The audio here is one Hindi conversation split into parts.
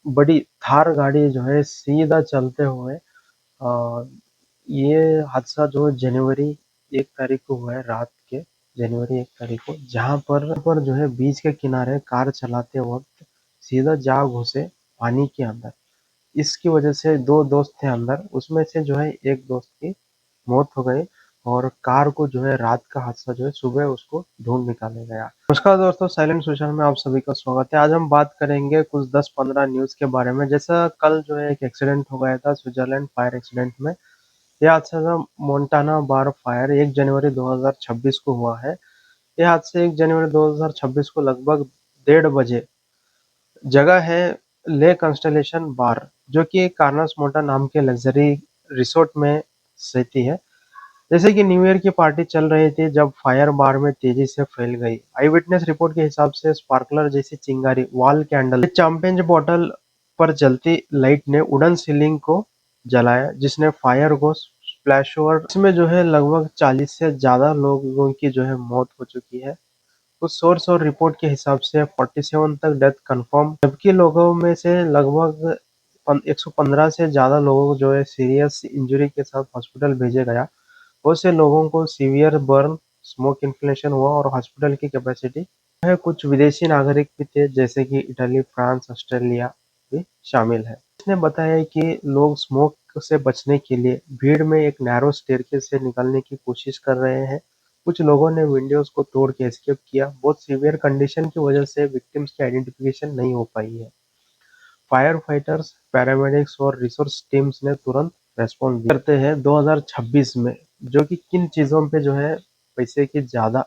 बड़ी थार गाड़ी जो है सीधा चलते हुए अ, ये हादसा जो जनवरी 1 तारीख को हुआ है रात के जनवरी 1 तारीख को जहाँ पर जो है बीच के किनारे कार चलाते वक़्त सीधा जा घुसे पानी के अंदर। इसकी वजह से 2 दोस्त थे अंदर, उसमें से जो है एक दोस्त की मौत हो गई और कार को जो है रात का हादसा जो है सुबह उसको ढूँढ निकाला गया। नमस्कार दोस्तों, साइलेंट सोल्यूशन में आप सभी का स्वागत है। आज हम बात करेंगे कुछ 10-15 न्यूज़ के बारे में। जैसा कल जो है एक एक्सीडेंट हो गया था स्विट्ज़रलैंड फायर एक्सीडेंट में। ये हादसा था मोंटाना बार फायर 1 जनवरी 2026 को हुआ है। ये हादसा 1 जनवरी 2026 को लगभग 1:30 बजे जगह है ले कंस्टलेशन बार, जो कि कार्नस मोंटा नाम के लग्जरी रिसोर्ट में स्थित है। जैसे कि न्यू ईयर की पार्टी चल रही थी जब फायर बार में तेजी से फैल गई। आई विटनेस रिपोर्ट के हिसाब से स्पार्कलर जैसी चिंगारी, वॉल कैंडल, चैंपेन बॉटल पर जलती लाइट ने वुडन सीलिंग को जलाया, जिसने फायर को स्प्लैश ओवर। इसमें जो है लगभग 40 से ज्यादा लोगों की जो है मौत हो चुकी है। कुछ सोर्स और रिपोर्ट के हिसाब से 47 तक डेथ कंफर्म, जबकि लोगों में से लगभग 115 से ज्यादा लोगों को जो है सीरियस इंजरी के साथ हॉस्पिटल भेजा गया। बहुत से लोगों को सीवियर बर्न, स्मोक इन्हेलेशन हुआ और हॉस्पिटल की कैपेसिटी है। कुछ विदेशी नागरिक भी थे जैसे कि इटली, फ्रांस, ऑस्ट्रेलिया भी शामिल है। इसने बताया कि लोग स्मोक से बचने के लिए भीड़ में एक नैरो स्टेयरकेस से निकलने की कोशिश कर रहे हैं। कुछ लोगों ने विंडोज को तोड़ के एस्केप किया। बहुत सीवियर कंडीशन की वजह से विक्टिम्स की आइडेंटिफिकेशन नहीं हो पाई है। फायर फाइटर्स, पैरामेडिक्स और रिसोर्स टीम्स ने तुरंत रेस्पॉन्स करते हैं 2026 में, जो कि किन चीज़ों पे जो है पैसे की ज़्यादा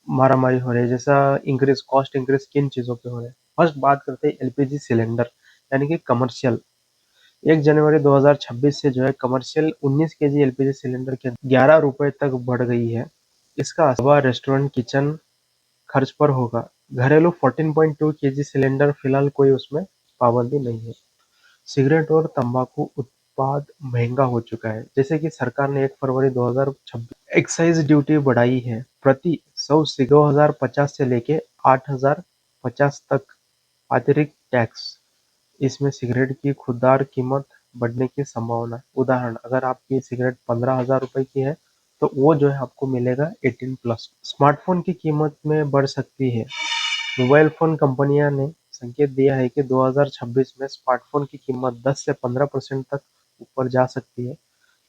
मारामारी हो रही है, जैसा इंक्रीज कॉस्ट इंक्रीज किन चीज़ों पे हो रहा है। फर्स्ट बात करते हैं एलपीजी सिलेंडर यानी कि कमर्शियल। 1 जनवरी 2026 से जो है कमर्शियल 19 केजी एलपीजी सिलेंडर के 11 रुपए तक बढ़ गई है। इसका असर रेस्टोरेंट किचन खर्च पर होगा। घरेलू 14.2 केजी सिलेंडर फिलहाल कोई उसमें पाबंदी नहीं है। सिगरेट और तंबाकू उत्पाद महंगा हो चुका है। जैसे कि सरकार ने 1 फरवरी 2026 एक्साइज ड्यूटी बढ़ाई है। प्रति 100 से 2050 से लेके 8050 तक अतिरिक्त टैक्स। इसमें सिगरेट की खुदरा कीमत बढ़ने की संभावना है। उदाहरण, अगर आपकी सिगरेट 15,000 रुपए की है तो वो जो है आपको मिलेगा 18 प्लस। स्मार्टफोन की कीमत में बढ़ सकती है। मोबाइल फोन कंपनियां ने संकेत दिया है कि 2026 में स्मार्टफोन की कीमत 10 से 15% तक ऊपर जा सकती है,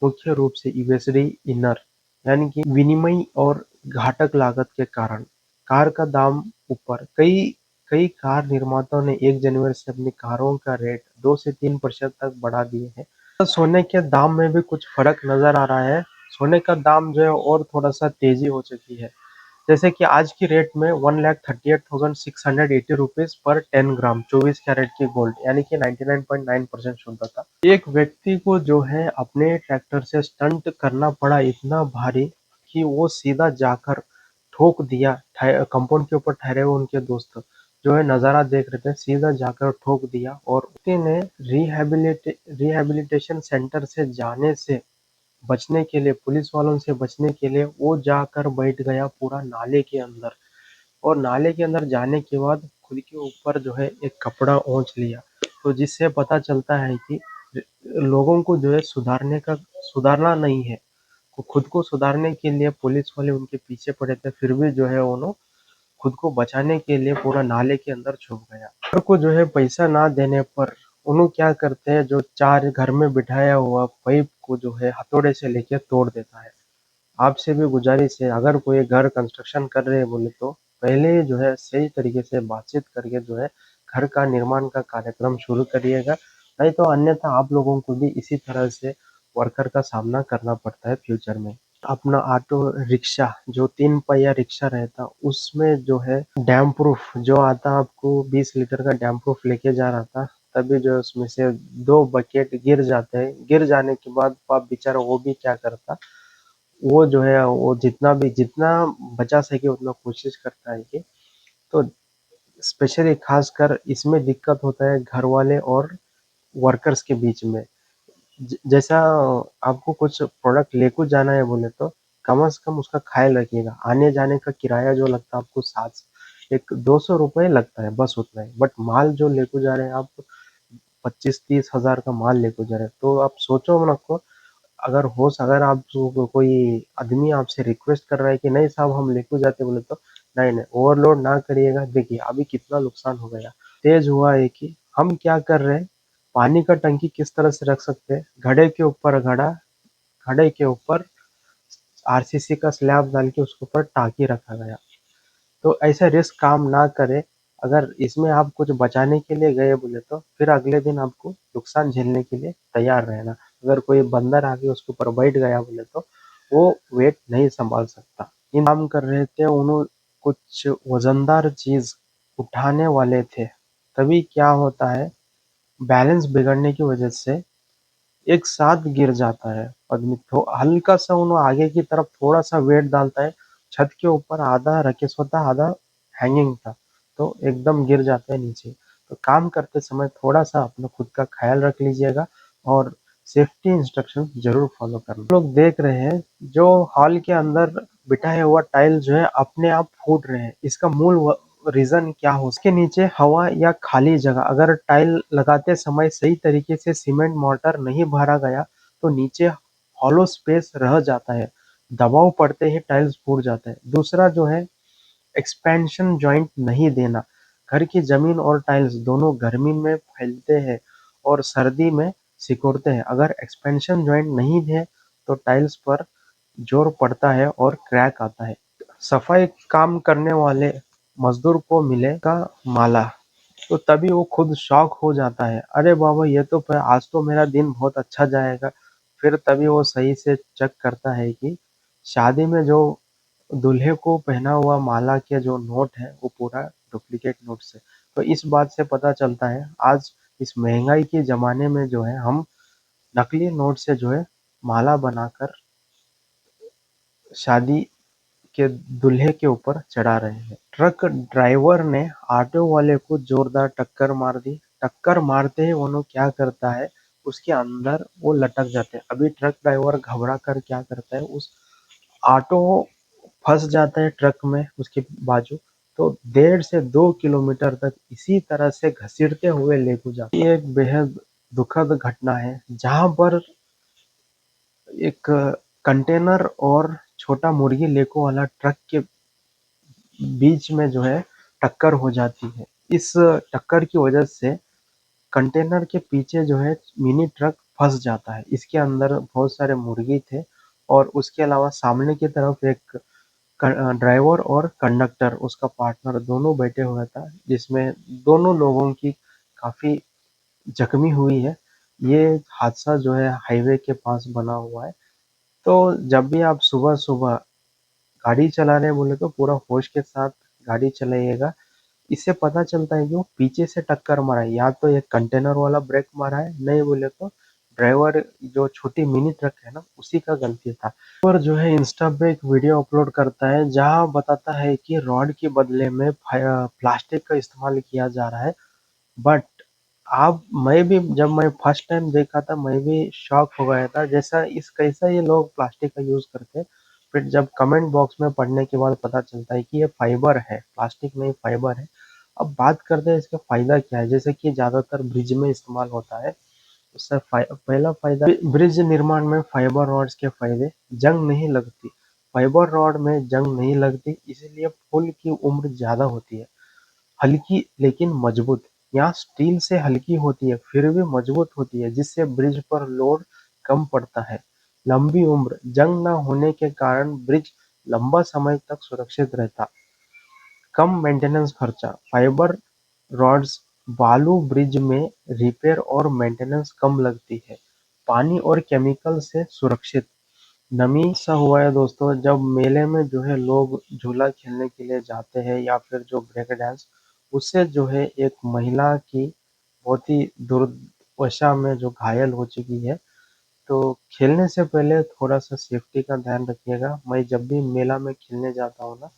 मुख्य रूप से यूएसडी इनर यानी कि विनिमय और घातक लागत के कारण। कार का दाम ऊपर, कई कई कार निर्माताओं ने 1 जनवरी से अपनी कारों का रेट 2 से 3% तक बढ़ा दिए हैं। तो सोने के दाम में भी कुछ फर्क नजर आ रहा है। सोने का दाम जो है और थोड़ा सा तेजी हो चुकी है। जैसे कि आज की रेट में 1,38,680 रुपीज पर 10 ग्राम 24 कैरेट की गोल्ड यानी कि 99.9% शुद्धता। एक व्यक्ति को जो है अपने ट्रैक्टर से स्टंट करना पड़ा इतना भारी कि वो सीधा जाकर ठोक दिया। कंपाउंड के ऊपर ठहरे हुए उनके दोस्त जो है नजारा देख रहे थे, सीधा जाकर ठोक दिया और व्यक्ति ने रिहेबिलिटेशन सेंटर से जाने से बचने के लिए, पुलिस वालों से बचने के लिए वो जाकर बैठ गया पूरा नाले के अंदर। और नाले के अंदर जाने के बाद खुद के ऊपर जो है एक कपड़ा ओंछ लिया। तो जिससे पता चलता है कि लोगों को जो है सुधारना नहीं है। खुद को सुधारने के लिए पुलिस वाले उनके पीछे पड़े थे, फिर भी जो है उन्होंने खुद को बचाने के लिए पूरा नाले के अंदर छुप गया। घर को जो है पैसा ना देने पर उन्होंने क्या करते हैं, जो चार घर में बिठाया हुआ पाइप को जो है हथौड़े से लेके तोड़ देता है। आपसे भी गुजारिश है, अगर कोई घर कंस्ट्रक्शन कर रहे हैं बोले तो पहले जो है सही तरीके से बातचीत करके जो है घर का निर्माण का कार्यक्रम शुरू करिएगा। नहीं तो अन्यथा आप लोगों को भी इसी तरह से वर्कर का सामना करना पड़ता है फ्यूचर में। अपना ऑटो रिक्शा जो 3 पहिया रिक्शा रहता उसमें जो है डैम प्रूफ जो आता, आपको 20 लीटर का डैम प्रूफ लेके जा रहा था, तभी जो है उसमें से 2 बकेट गिर जाते हैं। गिर जाने के बाद आप बेचारा वो भी क्या करता, वो जो है वो जितना बचा सके उतना कोशिश करता है कि। तो स्पेशली खासकर इसमें दिक्कत होता है घर वाले और वर्कर्स के बीच में। जैसा आपको कुछ प्रोडक्ट लेकर जाना है बोले तो कम से कम उसका ख्याल रखिएगा। आने जाने का किराया जो लगता है आपको एक 200 रुपये लगता है, बस उतना ही। बट माल जो लेके जा रहे हैं आप, 25-30 हजार का माल लेके जा रहे हैं, तो आप सोचो ना को, अगर आप कोई आदमी आपसे रिक्वेस्ट कर रहा है कि नहीं साहब हम लेके जाते, बोले तो नहीं नहीं ओवरलोड ना करिएगा। देखिए अभी कितना नुकसान हो गया, तेज हुआ है कि हम क्या कर रहे हैं, पानी का टंकी किस तरह से रख सकते हैं, घड़े के ऊपर घड़ा, घड़े के ऊपर आरसीसी का स्लैब डाल के उसके ऊपर टाकी रखा गया। तो ऐसा रिस्क काम ना करें। अगर इसमें आप कुछ बचाने के लिए गए बोले तो फिर अगले दिन आपको नुकसान झेलने के लिए तैयार रहना। अगर कोई बंदर आके उसके ऊपर बैठ गया बोले तो वो वेट नहीं संभाल सकता। इन काम कर रहे थे, उन्होंने कुछ वजनदार चीज उठाने वाले थे, तभी क्या होता है, बैलेंस बिगड़ने की वजह से एक साथ गिर जाता है आदमी। हल्का सा उन्होंने आगे की तरफ थोड़ा सा वेट डालता है, छत के ऊपर आधा रकेश होता, आधा हैंगिंग था, तो एकदम गिर जाता है नीचे। तो काम करते समय थोड़ा सा अपना खुद का ख्याल रख लीजिएगा और सेफ्टी इंस्ट्रक्शन जरूर फॉलो करना। लोग देख रहे हैं जो हॉल के अंदर बिठाया हुआ टाइल जो है अपने आप फूट रहे हैं, इसका मूल रीजन क्या हो, उसके नीचे हवा या खाली जगह, अगर टाइल लगाते समय सही तरीके से सीमेंट मोर्टार नहीं भरा गया तो नीचे हॉलो स्पेस रह जाता है, दबाव पड़ते ही टाइल्स फूट जाता है। दूसरा जो है एक्सपेंशन जॉइंट नहीं देना, घर की जमीन और टाइल्स दोनों गर्मी में फैलते हैं और सर्दी में सिकुड़ते हैं। अगर एक्सपेंशन जॉइंट नहीं है तो टाइल्स पर जोर पड़ता है और क्रैक आता है। सफाई काम करने वाले मजदूर को मिलेगा माला, तो तभी वो खुद शॉक हो जाता है, अरे बाबा ये तो आज तो मेरा दिन बहुत अच्छा जाएगा। फिर तभी वो सही से चेक करता है कि शादी में जो दूल्हे को पहना हुआ माला के जो नोट है वो पूरा डुप्लीकेट नोट से। तो इस बात से पता चलता है आज इस महंगाई के जमाने में जो है हम नकली नोट से जो है माला बनाकर शादी के दूल्हे के ऊपर चढ़ा रहे हैं। ट्रक ड्राइवर ने ऑटो वाले को जोरदार टक्कर मार दी। टक्कर मारते ही वो क्या करता है, उसके अंदर वो लटक जाते हैं। अभी ट्रक ड्राइवर घबरा कर क्या करता है, उस ऑटो फंस जाता है ट्रक में उसके बाजू, तो 1.5 से 2 किलोमीटर तक इसी तरह से घसीटते हुए लेके जाते हैं। ये एक बेहद दुखद घटना है जहां पर एक कंटेनर और छोटा मुर्गी लेको वाला ट्रक के बीच में जो है टक्कर हो जाती है। इस टक्कर की वजह से कंटेनर के पीछे जो है मिनी ट्रक फंस जाता है। इसके अंदर बहुत सारे मुर्गी थे और उसके अलावा सामने की तरफ एक ड्राइवर और कंडक्टर उसका पार्टनर दोनों बैठे हुआ था, जिसमें दोनों लोगों की काफी जख्मी हुई है। ये हादसा जो है हाईवे के पास बना हुआ है। तो जब भी आप सुबह सुबह गाड़ी चला रहे बोले तो पूरा होश के साथ गाड़ी चलाइएगा। इससे पता चलता है कि वो पीछे से टक्कर मारा है, या तो ये कंटेनर वाला ब्रेक मारा है, नहीं बोले तो ड्राइवर जो छोटी मिनी ट्रक है ना उसी का गलती था। और जो है इंस्टा पे एक वीडियो अपलोड करता है जहां बताता है कि रॉड के बदले में प्लास्टिक का इस्तेमाल किया जा रहा है। बट आप मैं भी जब मैं फर्स्ट टाइम देखा था मैं भी शॉक हो गया था, जैसा इस कैसा ये लोग प्लास्टिक का यूज करते हैं। फिर जब कमेंट बॉक्स में पढ़ने के बाद पता चलता है कि ये फाइबर है, प्लास्टिक नहीं फाइबर है। अब बात करते हैं इसका फायदा क्या है, जैसे कि ज्यादातर ब्रिज में इस्तेमाल होता है। उससे पहला फायदा, ब्रिज निर्माण में फाइबर रॉड्स के फायदे, जंग नहीं लगती। फाइबर रॉड में जंग नहीं लगती, इसीलिए पुल की उम्र ज्यादा होती है। हल्की लेकिन मजबूत, यहाँ स्टील से हल्की होती है फिर भी मजबूत होती है, जिससे ब्रिज पर लोड कम पड़ता है। लंबी उम्र, जंग न होने के कारण ब्रिज लंबा समय तक सुरक्षित रहता। कम मेंटेनेंस खर्चा, फाइबर रॉड्स बालू ब्रिज में रिपेयर और मेंटेनेंस कम लगती है। पानी और केमिकल से सुरक्षित, नमी सा हुआ है दोस्तों, जब मेले में जो है लोग झूला खेलने के लिए जाते हैं या फिर जो ब्रेक डांस, उससे जो है एक महिला की बहुत ही दुर्दशा में जो घायल हो चुकी है। तो खेलने से पहले थोड़ा सा सेफ्टी का ध्यान रखिएगा। मैं जब भी मेला में खेलने जाता हूँ ना,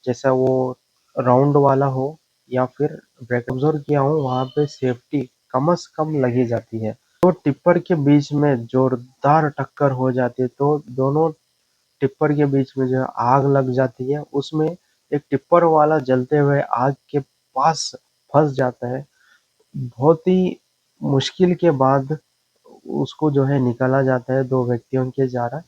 जैसा वो राउंड वाला हो या फिर ब्रेक, ऑब्जर्व किया हूँ वहाँ पे सेफ्टी कम से कम लगी जाती है। तो टिप्पर के बीच में जोरदार टक्कर हो जाती है तो दोनों टिप्पर के बीच में जो आग लग जाती है, उसमें एक टिप्पर वाला जलते हुए आग के पास फँस जाता है। बहुत ही मुश्किल के बाद उसको जो है निकाला जाता है 2 व्यक्तियों के द्वारा।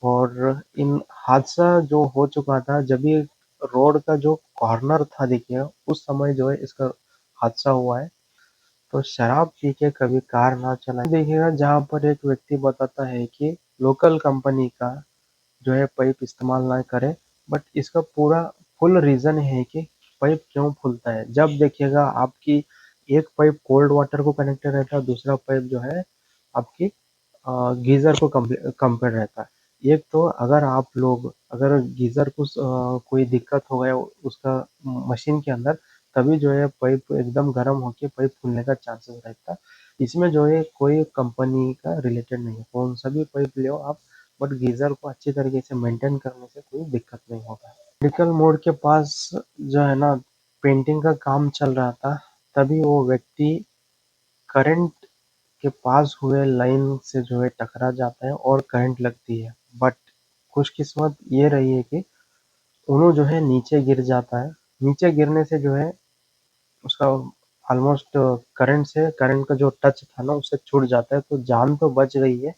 और इन हादसा जो हो चुका था जब ये रोड का जो कॉर्नर था देखिए, उस समय जो है इसका हादसा हुआ है। तो शराब पी के कभी कार ना चलाएं। देखिएगा जहाँ पर एक व्यक्ति बताता है कि लोकल कंपनी का जो है पाइप इस्तेमाल ना करें, बट इसका पूरा फुल रीज़न है कि पाइप क्यों फूलता है। जब देखिएगा आपकी एक पाइप कोल्ड वाटर को कनेक्टेड रहता है, दूसरा पाइप जो है आपकी गीज़र को कंपेयर रहता है। एक तो अगर आप लोग अगर गीज़र को कोई दिक्कत हो गया उसका मशीन के अंदर, तभी जो है पाइप एकदम गर्म होके पाइप फूलने का चांसेस रहता है। इसमें जो है कोई कंपनी का रिलेटेड नहीं है, कौन सा भी पाइप ले आप, बट गीज़र को अच्छी तरीके से मेंटेन करने से कोई दिक्कत नहीं होगा। मेडिकल मोड़ के पास जो है ना पेंटिंग का काम चल रहा था, तभी वो व्यक्ति करंट के पास हुए लाइन से जो है टकरा जाता है और करंट लगती है। बट खुशकिस्मत ये रही है कि उन्हों जो है नीचे गिर जाता है। नीचे गिरने से जो है उसका ऑलमोस्ट करंट का जो टच था ना उससे छूट जाता है, तो जान तो बच गई है।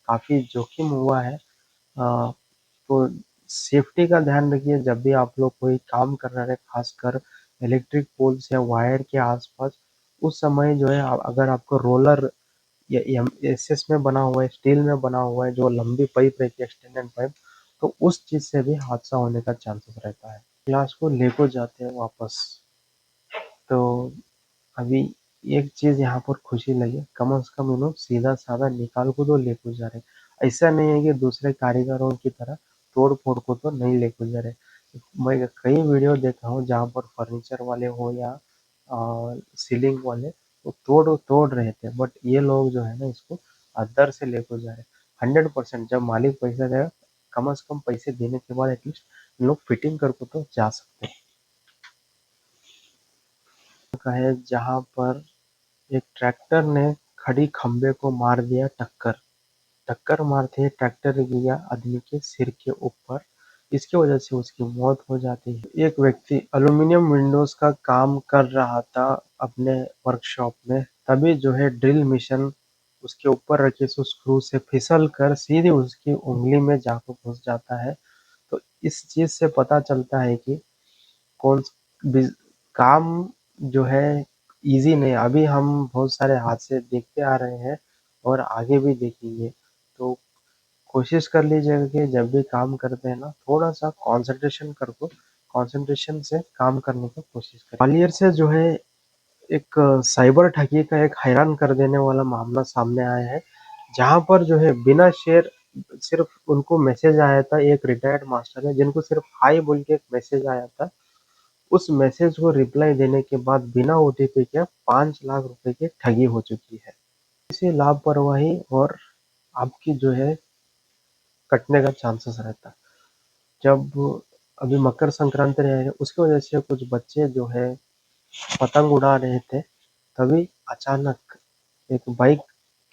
काफ़ी जोखिम हुआ है। तो सेफ्टी का ध्यान रखिए जब भी आप लोग कोई काम कर रहे हैं, खासकर इलेक्ट्रिक पोल्स या वायर के आसपास। उस समय जो है अगर आपको रोलर या एसएस में बना हुआ है, स्टील में बना हुआ है, जो लंबी पाइप रहती है एक्सटेंडेड पाइप, तो उस चीज़ से भी हादसा होने का चांसेस रहता है। ग्लास को लेको जाते हैं वापस। तो अभी एक चीज़ यहाँ पर खुशी लगी, कम से कम ये लोग सीधा-साधा निकाल को तो लेके जा रहे हैं। ऐसा नहीं है कि दूसरे कारीगरों की तरह तोड़-फोड़ को तो नहीं लेके जा रहे। मैं कई वीडियो देखा हूँ जहाँ पर फर्नीचर वाले हो या सीलिंग वाले वो तोड़ तोड़ रहे थे, बट ये लोग जो है ना इसको अद्दर से लेके जा रहे हैं। 100% जब मालिक पैसा देगा, कम से कम पैसे देने के बाद एटलीस्ट लोग फिटिंग करके तो जा सकते हैं। का है जहाँ पर एक ट्रैक्टर ने खड़ी खंबे को मार दिया टक्कर। टक्कर मारते ही ट्रैक्टर गिरा आदमी के सिर के ऊपर। इसकी वजह से उसकी मौत हो जाती है। एक व्यक्ति एल्यूमीनियम विंडोज का काम कर रहा था अपने वर्कशॉप में, तभी जो है ड्रिल मशीन उसके ऊपर रखे स्क्रू से फिसल कर सीधे उसकी उंगली में जाकर घुस जाता है। तो इस चीज से पता चलता है कि कौन काम जो है इजी नहीं। अभी हम बहुत सारे हादसे देखते आ रहे हैं और आगे भी देखेंगे। तो कोशिश कर लीजिएगा कि जब भी काम करते हैं ना थोड़ा सा कंसंट्रेशन से काम करने की कोशिश करें। ग्वालियर से जो है एक साइबर ठगी का एक हैरान कर देने वाला मामला सामने आया है, जहां पर जो है बिना शेयर सिर्फ उनको मैसेज आया था। एक रिटायर्ड मास्टर है जिनको सिर्फ हाई बोल के एक मैसेज आया था। उस मैसेज को रिप्लाई देने के बाद बिना ओटीपी के 5 लाख रुपए की ठगी हो चुकी है। इसी लापरवाही और आपकी जो है कटने का चांसेस रहता है। जब अभी मकर संक्रांति रहे उसकी वजह से कुछ बच्चे जो है पतंग उड़ा रहे थे, तभी अचानक एक बाइक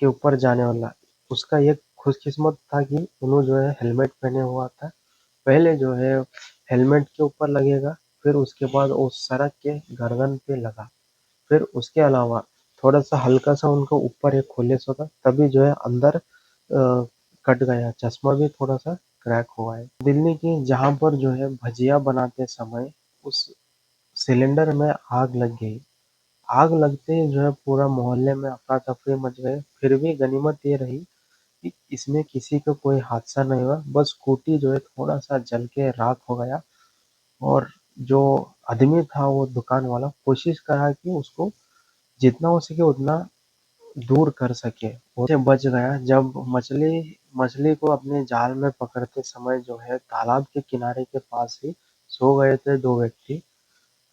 के ऊपर जाने वाला उसका एक खुशकिस्मत था कि उन्होंने जो है हेलमेट पहने हुआ था। पहले जो है हेलमेट के ऊपर लगेगा, फिर उसके बाद वो सड़क के गर्दन पे लगा, फिर उसके अलावा थोड़ा-सा हल्का-सा उनको ऊपर एक खुले से था, तभी जो है अंदर कट गया, चश्मा भी थोड़ा-सा क्रैक हुआ है। दिल्ली की जहाँ पर जो है भजिया बनाते समय उस सिलेंडर में आग लग गई। आग लगते ही जो है पूरा मोहल्ले में अफरा-तफरी मच गई, फिर भी गनीमत ये रही कि इसमें किसी को कोई हादसा नहीं हुआ, बस स्कूटी जो है थोड़ा-सा जल के राख हो गया। और जो आदमी था वो दुकान वाला कोशिश करा कि उसको जितना हो सके उतना दूर कर सके, उससे बच गया। जब मछली मछली को अपने जाल में पकड़ते समय जो है तालाब के किनारे के पास ही सो गए थे 2 व्यक्ति।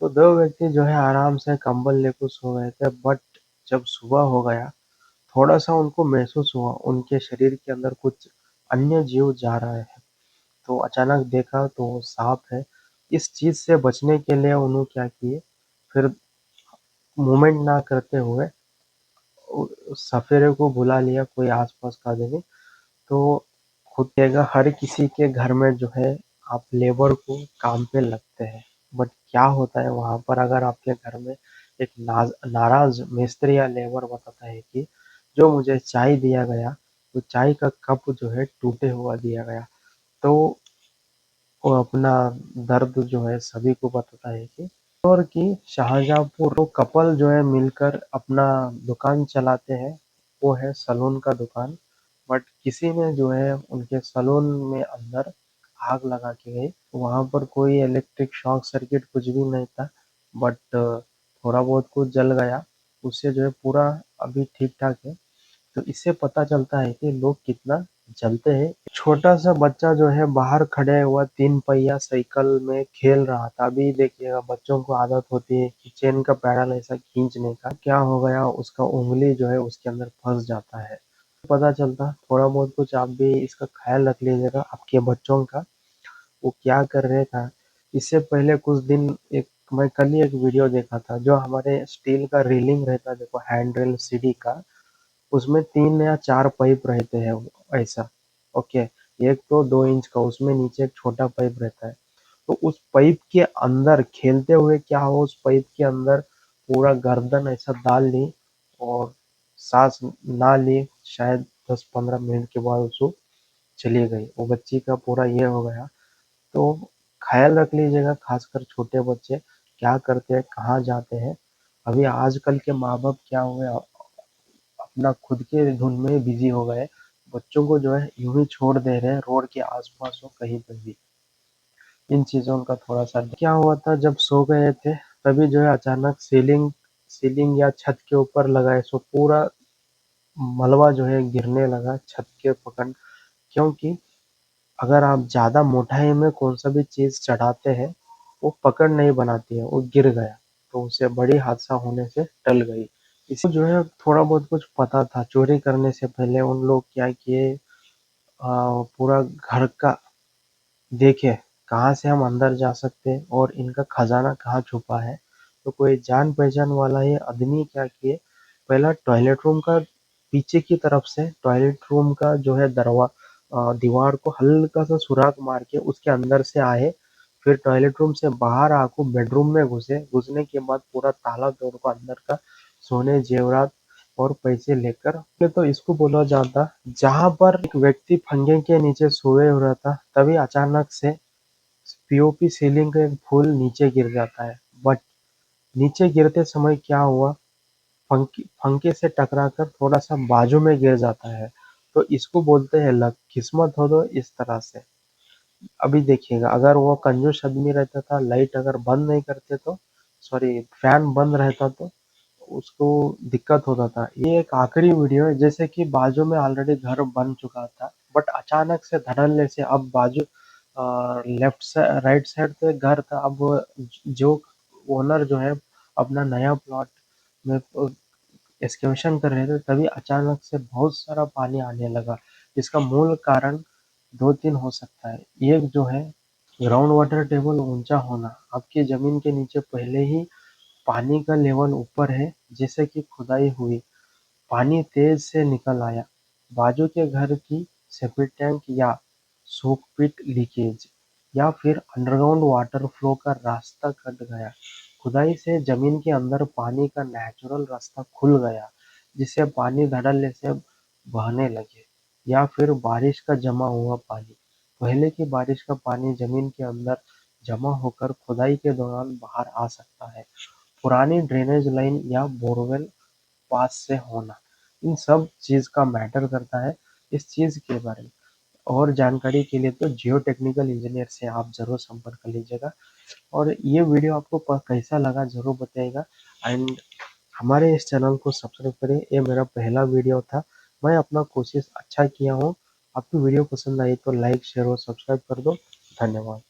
तो 2 व्यक्ति जो है आराम से कंबल लेकर सो गए थे, बट जब सुबह हो गया थोड़ा-सा उनको महसूस हुआ उनके शरीर के अंदर कुछ अन्य जीव जा रहा है। तो अचानक देखा तो वो साँप है। इस चीज़ से बचने के लिए उन्होंने क्या किए, फिर मूवमेंट ना करते हुए सफेरे को बुला लिया कोई आस-पास का आदमी। तो खुद रहेगा हर किसी के घर में जो है आप लेबर को काम पे लगते हैं, बट क्या होता है वहाँ पर अगर आपके घर में एक नाराज मिस्त्री या लेबर बताता है कि जो मुझे चाय दिया गया वो चाय का कप जो है टूटे हुआ दिया गया, तो वो अपना दर्द जो है सभी को बताता है कि और कि शाहजहाँपुर तो कपल जो है मिलकर अपना दुकान चलाते हैं, वो है सलून का दुकान। बट किसी ने जो है उनके सलून में अंदर आग लगा के गई। वहां पर कोई इलेक्ट्रिक शॉक सर्किट कुछ भी नहीं था, बट थोड़ा बहुत कुछ जल गया, उससे जो है पूरा अभी ठीक ठाक है। तो इससे पता चलता है कि लोग कितना जलते हैं। छोटा सा बच्चा जो है बाहर खड़े हुआ 3 पहिया साइकिल में खेल रहा था। अभी देखिएगा बच्चों को आदत होती है कि चेन का पैडल ऐसा खींचने का, क्या हो गया उसका उंगली जो है उसके अंदर फंस जाता है। पता चलता थोड़ा बहुत कुछ आप भी इसका ख्याल रख लीजिएगा आपके बच्चों का, वो क्या कर रहे था। इससे पहले कुछ दिन एक मैं कल ही एक वीडियो देखा था, जो हमारे स्टील का रेलिंग रहता है देखो, हैंड रेल सीढ़ी का, उसमें 3 या 4 पाइप रहते हैं ऐसा। ओके, एक तो 2 इंच का, उसमें नीचे एक छोटा पाइप रहता है। तो उस पाइप के अंदर खेलते हुए क्या हो, उस पाइप के अंदर पूरा गर्दन ऐसा डाल ली और सांस ना ली, शायद 10-15 मिनट के बाद उसको चली गई। वो बच्ची का पूरा ये हो गया। तो ख्याल रख लीजिएगा, खासकर छोटे बच्चे क्या करते हैं, कहाँ जाते हैं। अभी आजकल के माँ बाप क्या हुए, अपना खुद के धुन में बिजी हो गए, बच्चों को जो है यूं ही छोड़ दे रहे हैं रोड के आसपास हो कहीं पे भी। इन चीजों का थोड़ा सा क्या हुआ था, जब सो गए थे तभी जो है अचानक सीलिंग सीलिंग या छत के ऊपर लगाए सो पूरा मलबा जो है गिरने लगा छत के पकड़। क्योंकि अगर आप ज्यादा मोटाई में कौन सा भी चीज चढ़ाते हैं, वो पकड़ नहीं बनाती है, वो गिर गया, तो उससे बड़ी हादसा होने से टल गई। इसको जो है थोड़ा बहुत कुछ पता था। चोरी करने से पहले उन लोग क्या किए, पूरा घर का देखे कहाँ से हम अंदर जा सकते हैं और इनका खजाना कहाँ छुपा है। तो कोई जान पहचान वाला ये आदमी क्या किए, पहला टॉयलेट रूम का पीछे की तरफ से टॉयलेट रूम का जो है दीवार को हल्का सा सुराख मार के उसके अंदर से आए। फिर टॉयलेट रूम से बाहर आको बेडरूम में घुसे, घुसने के बाद पूरा ताला तोड़ को अंदर का सोने जेवरात और पैसे लेकर के, तो इसको बोला जाता। जहां पर एक व्यक्ति फंगे के नीचे सोए हुआ था, तभी अचानक से पीओपी सीलिंग का एक फूल नीचे गिर जाता है। बट नीचे गिरते समय क्या हुआ, फंके से टकराकर थोड़ा सा बाजू में गिर जाता है। तो इसको बोलते हैं लक, किस्मत हो तो इस तरह से। अभी देखिएगा अगर वो कंजूस आदमी रहता था, लाइट अगर बंद नहीं करते तो, सॉरी फैन बंद रहता तो उसको दिक्कत होता था। ये एक आखिरी वीडियो है, जैसे कि बाजू में ऑलरेडी घर बन चुका था, बट अचानक से धड़ल्ले से अब बाजू लेफ्ट साइड राइट साइड पे घर था। अब जो ओनर जो है अपना नया प्लॉट में एक्सकवेशन कर रहे थे, तभी अचानक से बहुत सारा पानी आने लगा। इसका मूल कारण 2-3 हो सकता है। एक जो है ग्राउंड वाटर टेबल ऊंचा होना, आपकी जमीन के नीचे पहले ही पानी का लेवल ऊपर है, जैसे कि खुदाई हुई, पानी तेज से निकल आया, बाजू के घर की सेप्टिक टैंक या सोकपिट लीकेज, या फिर अंडरग्राउंड वाटर फ्लो का रास्ता कट गया। खुदाई से जमीन के अंदर पानी का नेचुरल रास्ता खुल गया, जिससे पानी धड़ल्ले से बहने लगे। या फिर बारिश का जमा हुआ पानी, पहले की बारिश का पानी जमीन के अंदर जमा होकर खुदाई के दौरान बाहर आ सकता है। पुरानी ड्रेनेज लाइन या बोरवेल पास से होना, इन सब चीज का मैटर करता है इस चीज के बारे में। और जानकारी के लिए तो जियो टेक्निकल इंजीनियर से आप जरूर संपर्क कर लीजिएगा। और ये वीडियो आपको कैसा लगा जरूर बताइएगा। एंड हमारे इस चैनल को सब्सक्राइब करें, ये मेरा पहला वीडियो था, मैं अपना कोशिश अच्छा किया हूँ। आपको वीडियो पसंद आई तो लाइक शेयर और सब्सक्राइब कर दो। धन्यवाद।